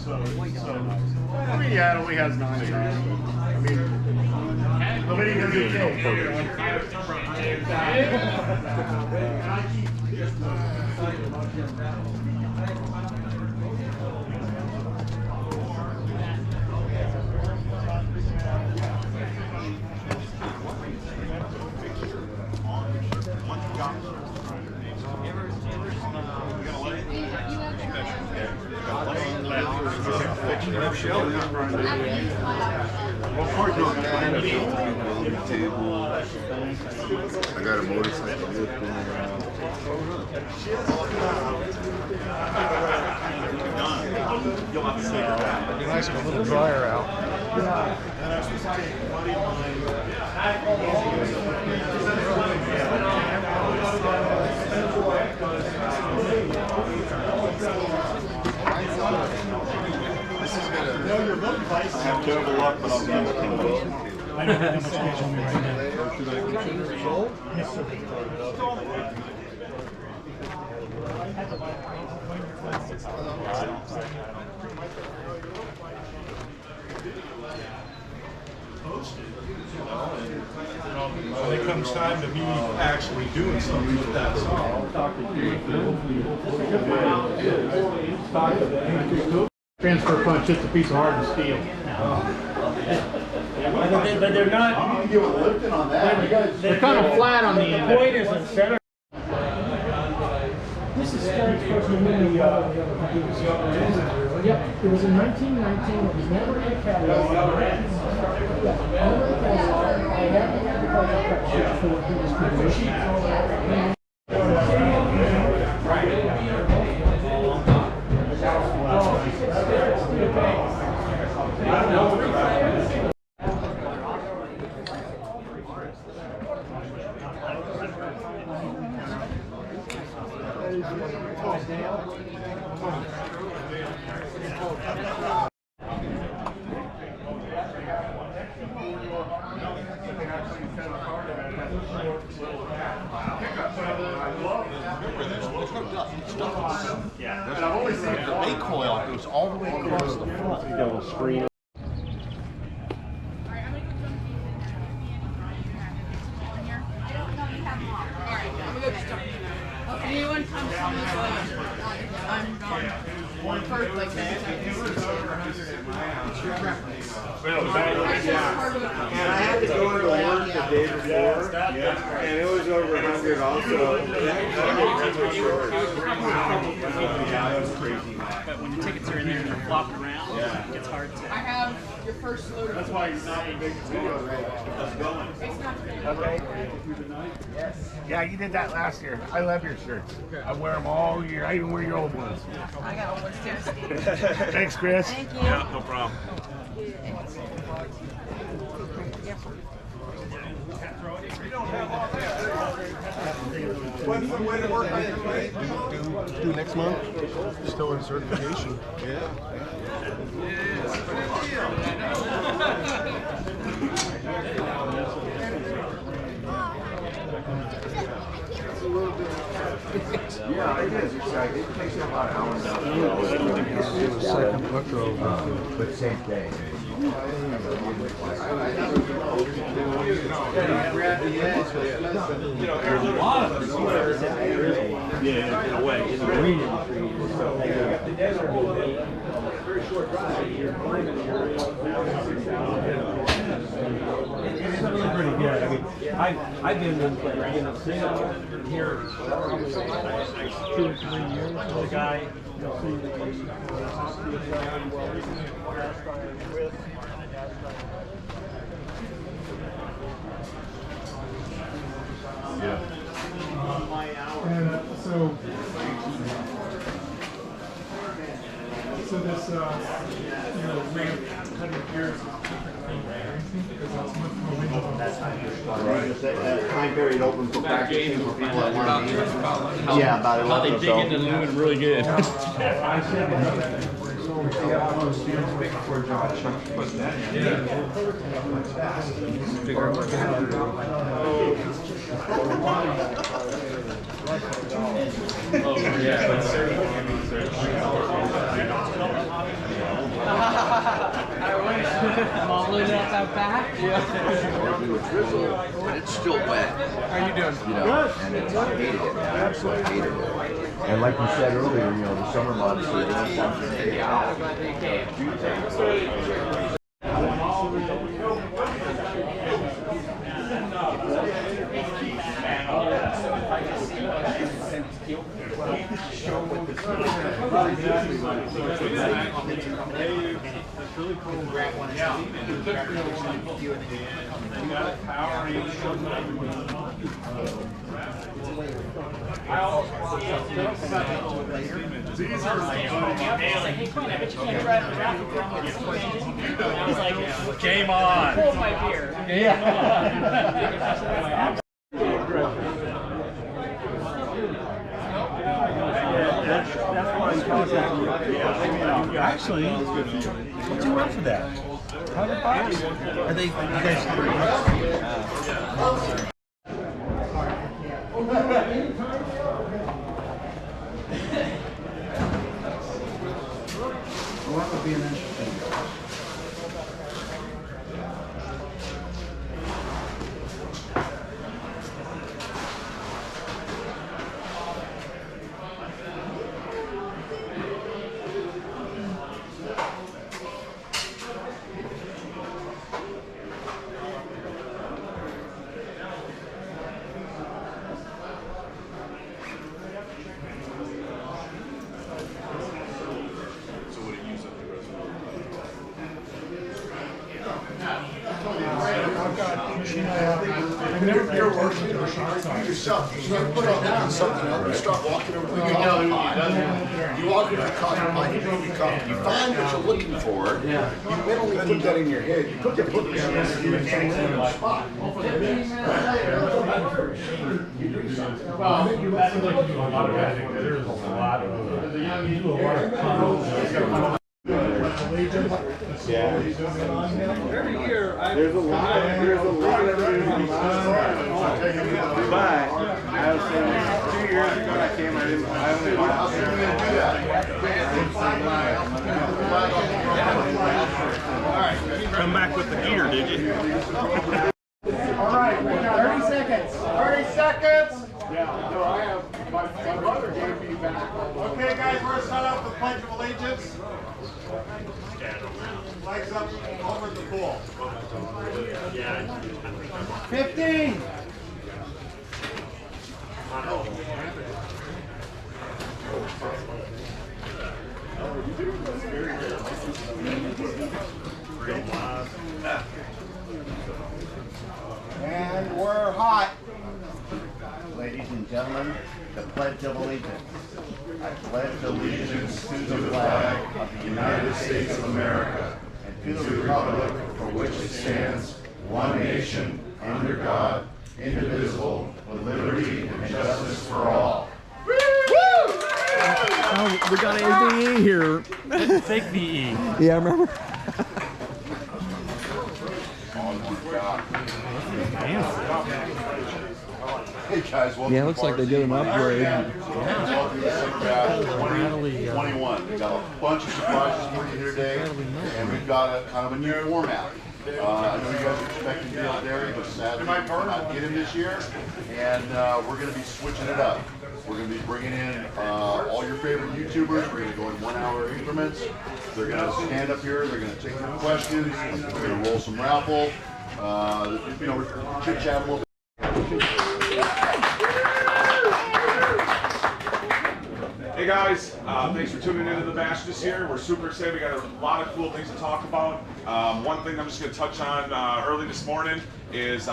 I mean, yeah, it only has 9 of that. I mean, the mini can be I got a motorcycle lifting around. It'd be nice with a little dryer out. This is gonna have terrible luck, but I'll give it to you. I don't have that much cash on me right now. Yes, sir. When it comes time to me actually doing something with that song. transfer punch, just a piece of hardened steel. But they're not. They're kind of flat on the end. The point is in center. This is Scott's first movie. Yep, it was in 1919. It was never in a catalog. Yeah, only in a catalog. I had to have the cut sheet for what he was producing. Yeah, and I've only seen the bake coil goes all the way across the front. You got a little screen. Anyone comes from this way, I'm gone. For like 10 seconds. And I had to go to work the day before, and it was over 100 also. Yeah, that was crazy. But when the tickets are in there and they're flopped around, it's hard to. I have your first load. That's why he's not a big deal. Okay. Yes. Yeah, you did that last year. I love your shirts. I wear them all year. I even wear your old ones. I got old ones too. Thanks, Chris. Thank you. Yeah, no problem. When to work on it? Do next month. Still in certification. Yeah. Yeah, it is. It takes about an hour and Second electro. but same day. Yeah, in a way. It's green industry. Very short drive. It's pretty good. I mean, I've been in Singapore here probably 2 or 3 years. The guy, you'll see And so this, ramp cutting gears is because that's much more visible. That's that time period open for packaging for people that want to. Yeah, about it. How they dig into the aluminum really good. Figure out what I'm all loaded up out back. But it's still wet. How you doing? You know, and it's, I hated it, man. I hated it. And like you said earlier, you know, the summer months, are He's like, Game on. pull my beer. Yeah. Actually, what do you want for that? $100? Are they? You guys? Well, that would be an interesting. Yourself, you start putting on something else, you start walking over to the coffee pot. You walk over to the coffee pot, you make your coffee, you find what you're looking for, you mentally put that in your head, you put that book in your head, and you take it in the spot. You do something. Well, that's like you do a lot of magic. There's a lot of you do a lot of combos. Yeah. Every year, there's a lot of But I was saying 2 years ago I came, I only watched Come back with the gear, did you? All right, we got 30 seconds. 30 seconds. Yeah, no, I have, my brother gave me back. Okay, guys, we're going to start off with Pledge of Allegiance. Flags up over the pool. 15. And we're hot. Ladies and gentlemen, the Pledge of Allegiance. I pledge allegiance to the flag of the United States of America and to the republic for which it stands, one nation, under God, indivisible, with liberty and justice for all. Oh, we got a VE here. Fake VE. Yeah, I remember. Hey guys, welcome Yeah, it looks like they did an upgrade. Welcome to Syncraft 2021. We've got a bunch of surprises for you here today, and we've got a kind of a new format. I know you guys are expecting Dale Dairy, but sadly we cannot get him this year, and we're going to be switching it up. We're going to be bringing in all your favorite YouTubers. We're going to go in 1 hour increments. They're going to stand up here. They're going to take your questions. We're going to roll some Raffle. You know, chit chat a little bit. Hey guys, thanks for tuning into the bash this year. We're super excited. We got a lot of cool things to talk about. One thing I'm just going to touch on early this morning is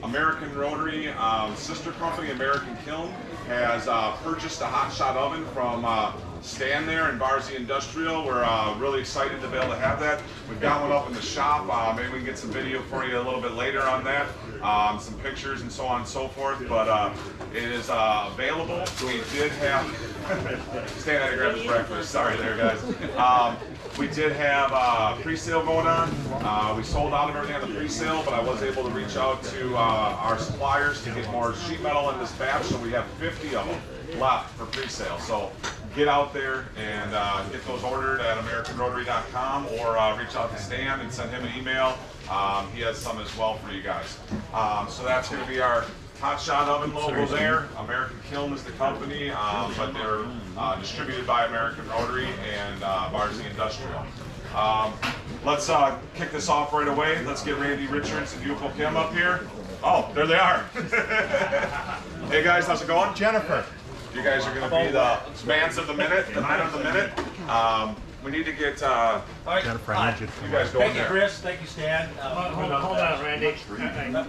American Rotary sister company, American Kiln, has purchased a hot shot oven from Stan there in Barzy Industrial. We're really excited to be able to have that. We've got one up in the shop. Maybe we can get some video for you a little bit later on that, some pictures and so on and so forth. But it is available. We did have Stan had to grab his breakfast. Sorry there, guys. We did have pre-sale going on. We sold out of everything on the pre-sale, but I was able to reach out to our suppliers to get more sheet metal in this batch, so we have 50 of them left for pre-sale. So get out there and get those ordered at AmericanRotary.com or reach out to Stan and send him an email. He has some as well for you guys. So that's going to be our Hot Shot Oven logo there. American Kiln is the company, but they're distributed by American Rotary and Barzy Industrial. Let's kick this off right away. Let's get Randy Richards and Yukko Kim up here. Oh, there they are. Hey guys, how's it going? Jennifer. You guys are going to be the bands of the minute, the men of the minute. We need to get Jennifer, I need you to you guys going Thank you, there. Chris. Thank you, Stan. Hold on, Randy.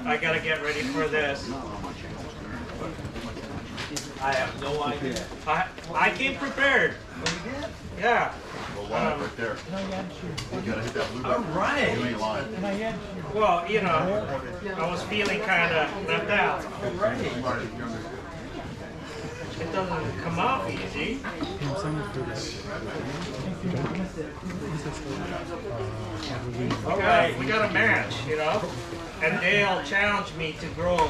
I gotta get ready for this. I have no idea. I came prepared. Yeah. Right there. You gotta hit that blue button. All right. Blue line. Well, you know, I was feeling kind of left out. It doesn't come off easy. We got a match, you know, and Dale challenged me to grow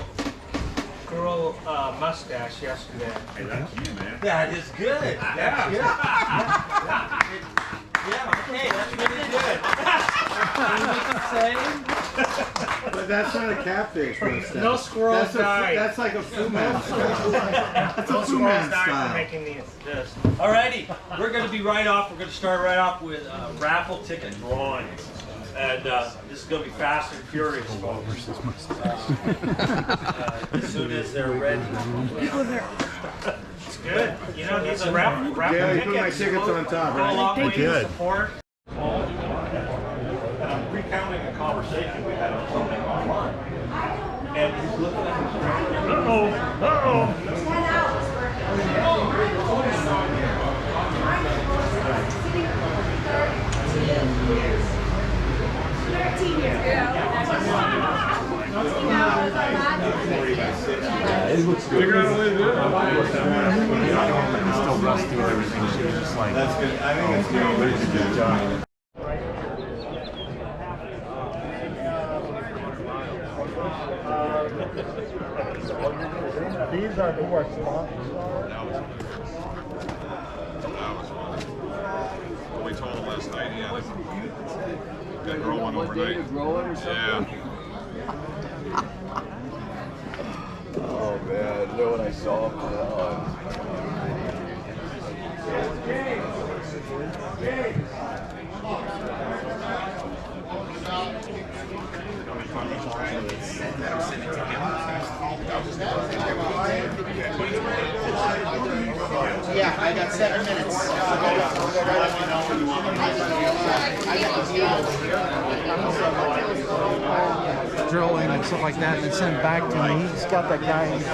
a mustache yesterday. Hey, that's you, man. That is good. Yeah. Yeah, okay, that's really good. But that's not a catfish mustache. No squirrels died. That's like a Fu Man style. That's a Fu Man Sorry for style. making this. Alrighty, we're going to be right off. We're going to start right off with raffle ticket drawings. And this is going to be fast and furious, folks. As soon as they're ready. It's good. You know, these are raffle Yeah, you put my tickets. tickets on top, Go a right? long way to good. support. And I'm recounting a conversation we had on something online. And he's looking at his Figure out a way to do it. It's still rusty and everything. She was just like, That's good. I think it's good. But it's a good job. These are who our sponsors are. That was fun. What we told him last night, yeah. Gonna grow one overnight. Yeah. Oh man, you know what I saw on Yeah, I got 7 minutes. Drilling and stuff like that, and then send it back to me. He's got that guy. He's